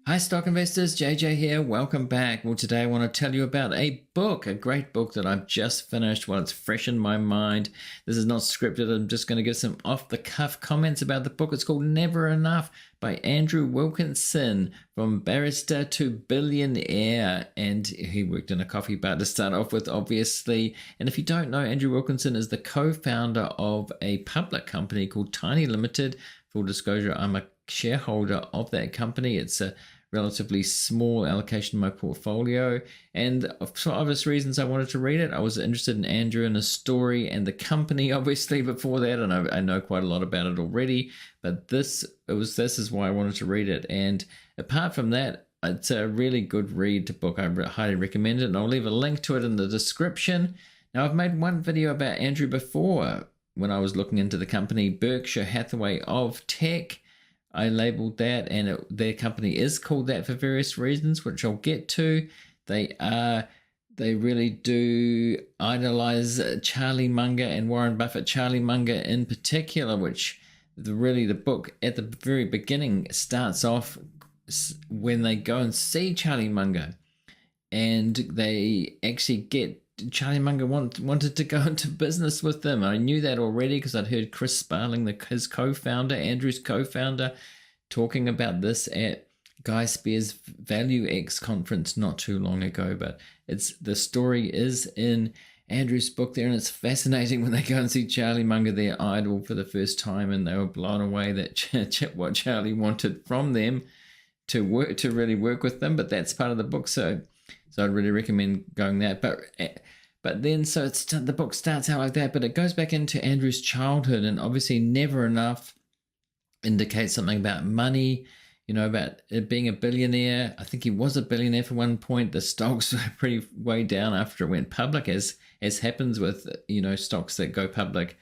Hi, stock investors. JJ here. Welcome back. Well, today I want to tell you about a book, a great book that I've just finished while it's fresh in my mind. This is not scripted. I'm just going to give some off-the-cuff comments about the book. It's called Never Enough by Andrew Wilkinson, from Barista to Billionaire. And he worked in a coffee bar to start off with, obviously. And if you don't know, Andrew Wilkinson is the co-founder of a public company called Tiny Ltd. Full disclosure, I'm a shareholder of that company. It's a relatively small allocation in my portfolio, and for obvious reasons I wanted to read it. I was interested in Andrew and his story and the company obviously before that, and I know quite a lot about it already, but this is why I wanted to read it. And apart from that, it's a really good read book. I highly recommend it, and I'll leave a link to it in the description. Now, I've made one video about Andrew before when I was looking into the company Berkshire Hathaway of Tech. I labeled that, and their company is called that for various reasons, which I'll get to. They really do idolize Charlie Munger and Warren Buffett. Charlie Munger in particular, which the book at the very beginning starts off when they go and see Charlie Munger, and they actually get Charlie Munger wanted to go into business with them. I knew that already because I'd heard Chris Sparling, his co-founder, Andrew's co-founder, talking about this at Guy Spears Value X conference not too long ago. But the story is in Andrew's book there, and it's fascinating when they go and see Charlie Munger, their idol, for the first time, and they were blown away that what Charlie wanted from them to really work with them. But that's part of the book, so I'd really recommend going that. But then, so the book starts out like that, but it goes back into Andrew's childhood, and obviously Never Enough indicates something about money, about it being a billionaire. I think he was a billionaire for one point. The stocks were pretty way down after it went public, as happens with, stocks that go public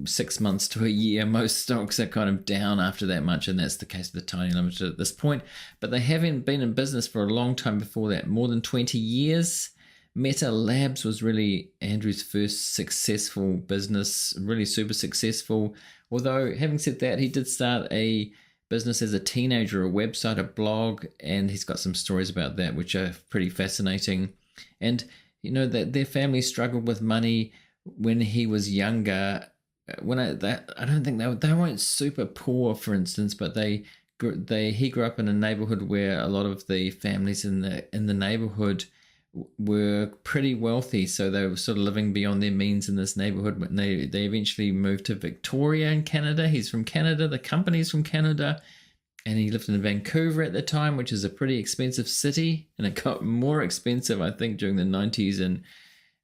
6 months to a year. Most stocks are kind of down after that much, and that's the case of the Tiny Limited at this point. But they haven't been in business for a long time before that, more than 20 years. Meta Labs was really Andrew's first successful business, really super successful. Although, having said that, he did start a business as a teenager, a website, a blog, and he's got some stories about that which are pretty fascinating. And, that their family struggled with money when he was younger. I don't think they weren't super poor, for instance, but he grew up in a neighborhood where a lot of the families in the neighborhood were pretty wealthy, so they were sort of living beyond their means in this neighborhood. But they eventually moved to Victoria in Canada. He's from Canada, the company's from Canada, and he lived in Vancouver at the time, which is a pretty expensive city, and it got more expensive, I think, during the 90s. And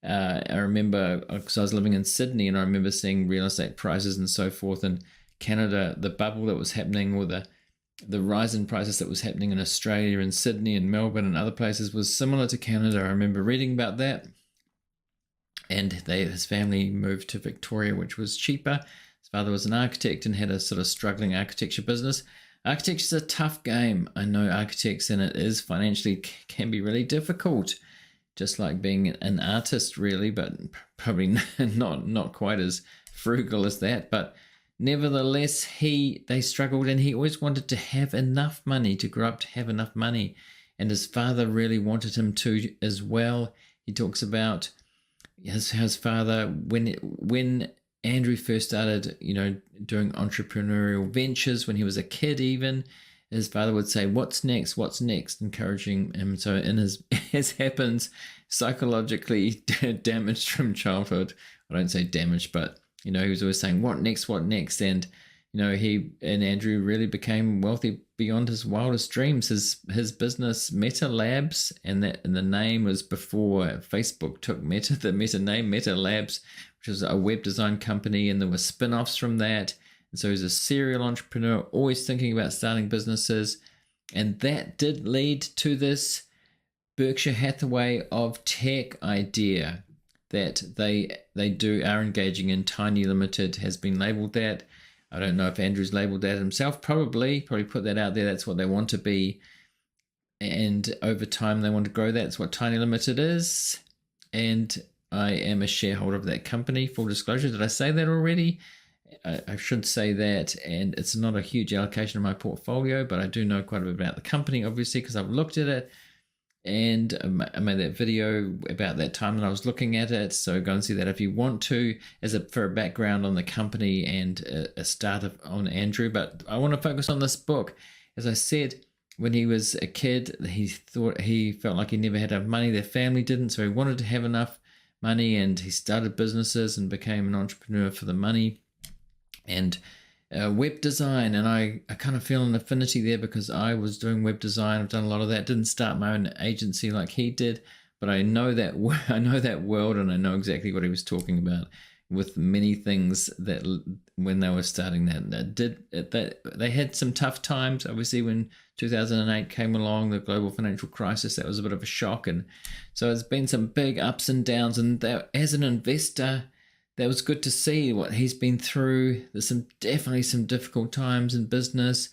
I remember, because I was living in Sydney, and I remember seeing real estate prices and so forth in Canada, the bubble that was happening, or the rise in prices that was happening in Australia and Sydney and Melbourne and other places was similar to Canada. I remember reading about that. And his family moved to Victoria, which was cheaper. His father was an architect and had a sort of struggling architecture business. Architecture's a tough game. I know architects, and it is financially can be really difficult, just like being an artist, really, but probably not quite as frugal as that. But nevertheless, they struggled, and he always wanted to have enough money, to grow up to have enough money. And his father really wanted him to as well. He talks about his father, when Andrew first started, doing entrepreneurial ventures, when he was a kid even, his father would say, "What's next? What's next?" encouraging him. So as happens, psychologically damaged from childhood. I don't say damaged, but he was always saying, "What next? What next?" And he and Andrew really became wealthy beyond his wildest dreams. His business, Meta Labs, and the name was before Facebook took the Meta name, Meta Labs, which was a web design company, and there were spin-offs from that. And so he's a serial entrepreneur, always thinking about starting businesses, and that did lead to this Berkshire Hathaway of Tech idea that they are engaging in. Tiny Limited has been labeled that. I don't know if Andrew's labeled that himself. Probably put that out there. That's what they want to be. And over time, they want to grow that. That's what Tiny Limited is. And I am a shareholder of that company. Full disclosure, did I say that already? I should say that, and it's not a huge allocation of my portfolio, but I do know quite a bit about the company, obviously, because I've looked at it. And I made that video about that time that I was looking at it. So go and see that if you want to, for a background on the company and a start on Andrew. But I want to focus on this book. As I said, when he was a kid, he felt like he never had enough money. Their family didn't, so he wanted to have enough money, and he started businesses and became an entrepreneur for the money. And web design, and I kind of feel an affinity there because I was doing web design. I've done a lot of that. Didn't start my own agency like he did, but I know that world, and I know exactly what he was talking about with many things that when they were starting that they had some tough times. Obviously, when 2008 came along, the global financial crisis, that was a bit of a shock, and so there's been some big ups and downs. And that, as an investor, that was good to see what he's been through. There's definitely some difficult times in business.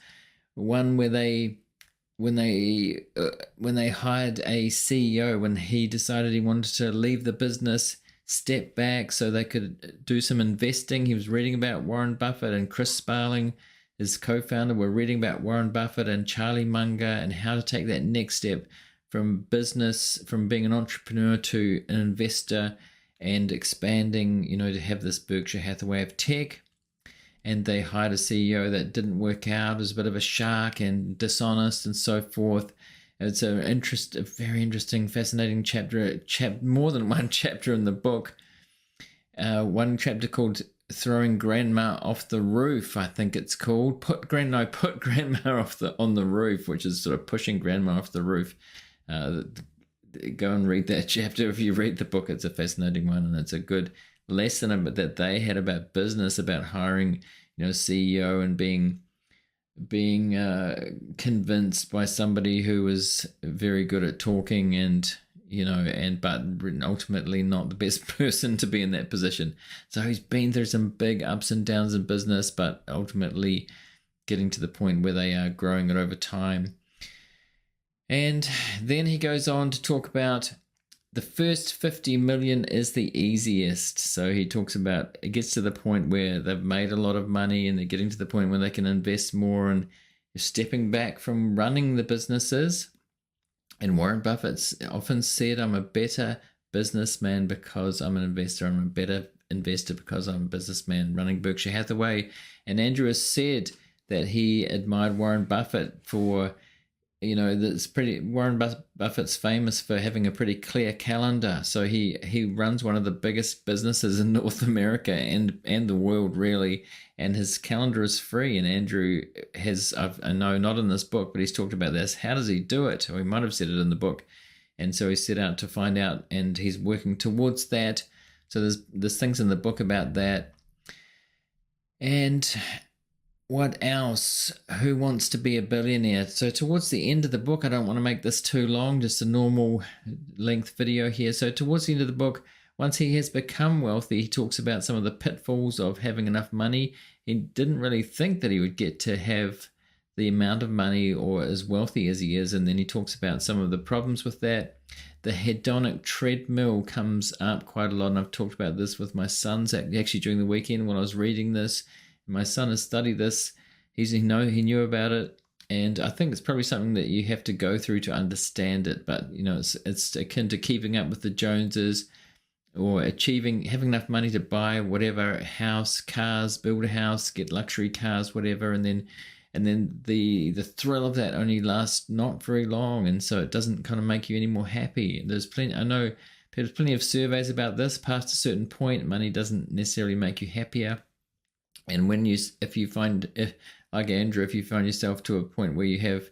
One where when they hired a CEO, when he decided he wanted to leave the business, step back so they could do some investing. He was reading about Warren Buffett, and Chris Sparling, his co-founder, were reading about Warren Buffett and Charlie Munger and how to take that next step from business, from being an entrepreneur to an investor, and expanding, to have this Berkshire Hathaway of Tech. And they hired a CEO that didn't work out, was a bit of a shark and dishonest and so forth. It's a very interesting, fascinating chapter, more than one chapter in the book. One chapter called Throwing Grandma Off the Roof, I think it's called. Put Grandma on the roof, which is sort of pushing grandma off the roof. Go and read that chapter. If you read the book, it's a fascinating one, and it's a good lesson that they had about business, about hiring, CEO, and being convinced by somebody who was very good at talking, but ultimately not the best person to be in that position. So he's been through some big ups and downs in business, but ultimately getting to the point where they are growing it over time. And then he goes on to talk about the first 50 million is the easiest. So he talks about, it gets to the point where they've made a lot of money and they're getting to the point where they can invest more and stepping back from running the businesses. And Warren Buffett's often said, I'm a better businessman because I'm an investor. I'm a better investor because I'm a businessman running Berkshire Hathaway. And Andrew has said that he admired Warren Buffett for, Warren Buffett's famous for having a pretty clear calendar. So he runs one of the biggest businesses in North America and the world, really. And his calendar is free. And Andrew has, I know not in this book, but he's talked about this. How does he do it? Or he might have said it in the book. And so he set out to find out, and he's working towards that. So there's things in the book about that. And what else? Who wants to be a billionaire? So towards the end of the book, I don't want to make this too long, just a normal length video here. So towards the end of the book, once he has become wealthy, he talks about some of the pitfalls of having enough money. He didn't really think that he would get to have the amount of money or as wealthy as he is. And then he talks about some of the problems with that. The hedonic treadmill comes up quite a lot. And I've talked about this with my sons actually during the weekend when I was reading this. My son has studied this. He knew about it, and I think it's probably something that you have to go through to understand it. But it's akin to keeping up with the Joneses, or having enough money to buy whatever house, cars, build a house, get luxury cars, whatever, and then the thrill of that only lasts not very long, and so it doesn't kind of make you any more happy. There's plenty of surveys about this. Past a certain point, money doesn't necessarily make you happier. And like Andrew, if you find yourself to a point where you have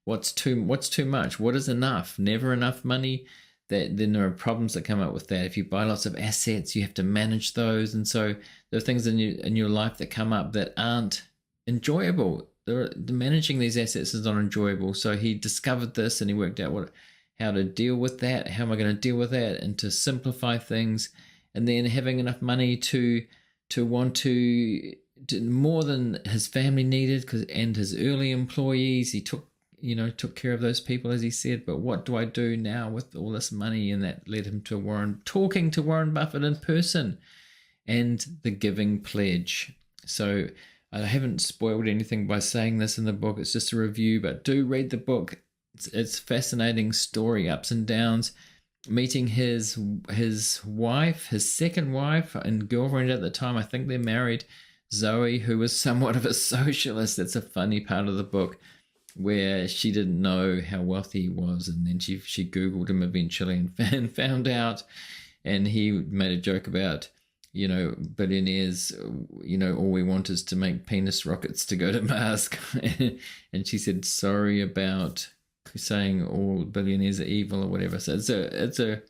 what's too much, what is enough, never enough money, then there are problems that come up with that. If you buy lots of assets, you have to manage those, and so there are things in your life that come up that aren't enjoyable. Managing these assets is not enjoyable. So he discovered this, and he worked out how to deal with that. How am I going to deal with that, and to simplify things, and then having enough money to want to more than his family needed, and his early employees. He took care of those people, as he said. But what do I do now with all this money? And that led him to talking to Warren Buffett in person, and the giving pledge. So I haven't spoiled anything by saying this in the book. It's just a review, but do read the book. It's fascinating story, ups and downs. Meeting his wife, his second wife and girlfriend at the time. I think they're married. Zoe, who was somewhat of a socialist. That's a funny part of the book, where she didn't know how wealthy he was, and then she Googled him eventually and found out. And he made a joke about, billionaires, all we want is to make penis rockets to go to Mars. And she said, sorry about saying all billionaires are evil or whatever. So it's a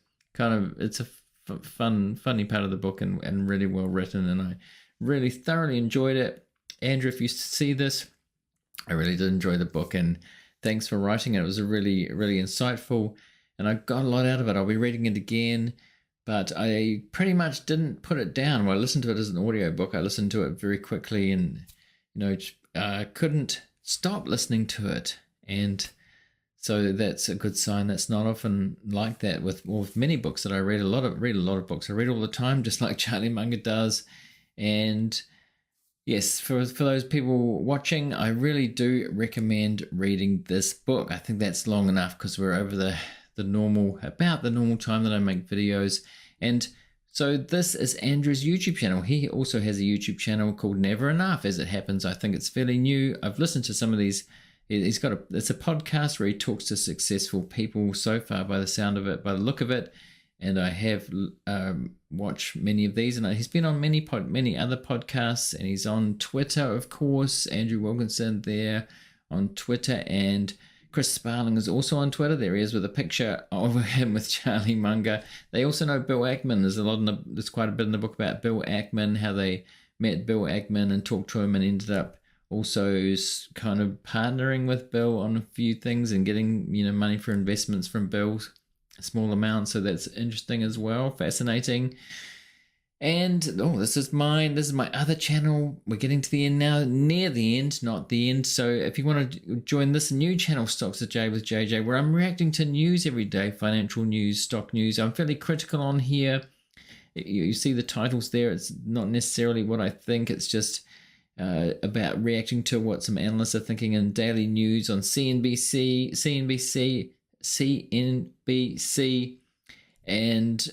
funny part of the book, and really well written, and I really thoroughly enjoyed it. Andrew, if you see this, I really did enjoy the book, and thanks for writing it. It was a really, really insightful, and I got a lot out of it. I'll be reading it again, but I pretty much didn't put it down. When I listened to it as an audio book, I listened to it very quickly, and couldn't stop listening to it. And so that's a good sign. That's not often like that with many books that I read. Read a lot of books. I read all the time, just like Charlie Munger does. And yes, for those people watching, I really do recommend reading this book. I think that's long enough, because we're over the normal time that I make videos. And so this is Andrew's YouTube channel. He also has a YouTube channel called Never Enough. As it happens, I think it's fairly new. I've listened to some of these. It's a podcast where he talks to successful people so far, by the sound of it, by the look of it. And I have watched many of these, and he's been on many other podcasts, and he's on Twitter, of course. Andrew Wilkinson there on Twitter, and Chris Sparling is also on Twitter. There he is with a picture of him with Charlie Munger. They also know Bill Ackman. There's quite a bit in the book about Bill Ackman, how they met Bill Ackman and talked to him, and ended up also kind of partnering with Bill on a few things and getting money for investments from Bill, a small amount. So that's interesting as well, fascinating. And this is my other channel. We're getting to the end now, near the end, not the end. So if you want to join this new channel, Stocks with Jay with JJ, where I'm reacting to news every day, financial news, stock news. I'm fairly critical on here. You see the titles there. It's not necessarily what I think. It's just about reacting to what some analysts are thinking in daily news on CNBC, and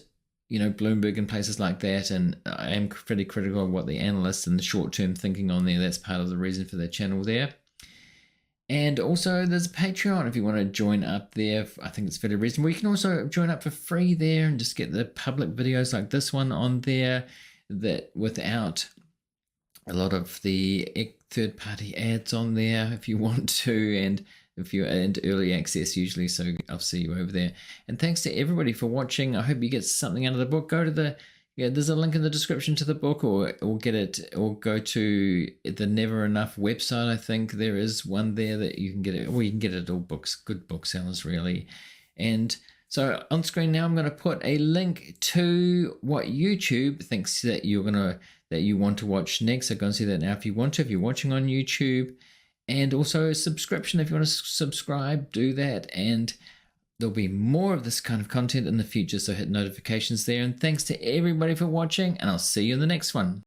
Bloomberg and places like that. And I am pretty critical of what the analysts and the short-term thinking on there. That's part of the reason for the channel there. And also there's a Patreon if you want to join up there. I think it's fairly reasonable. You can also join up for free there and just get the public videos like this one on there, that without a lot of the third-party ads on there if you want to, and early access usually. So I'll see you over there. And thanks to everybody for watching. I hope you get something out of the book. Go to there's a link in the description to the book, or get it, or go to the Never Enough website. I think there is one there that you can get it, or you can get it at all good booksellers really. And so on screen now, I'm going to put a link to what YouTube thinks that you want to watch next. So go and see that now if you want to, if you're watching on YouTube. And also a subscription. If you want to subscribe, do that. And there'll be more of this kind of content in the future, so hit notifications there. And thanks to everybody for watching, and I'll see you in the next one.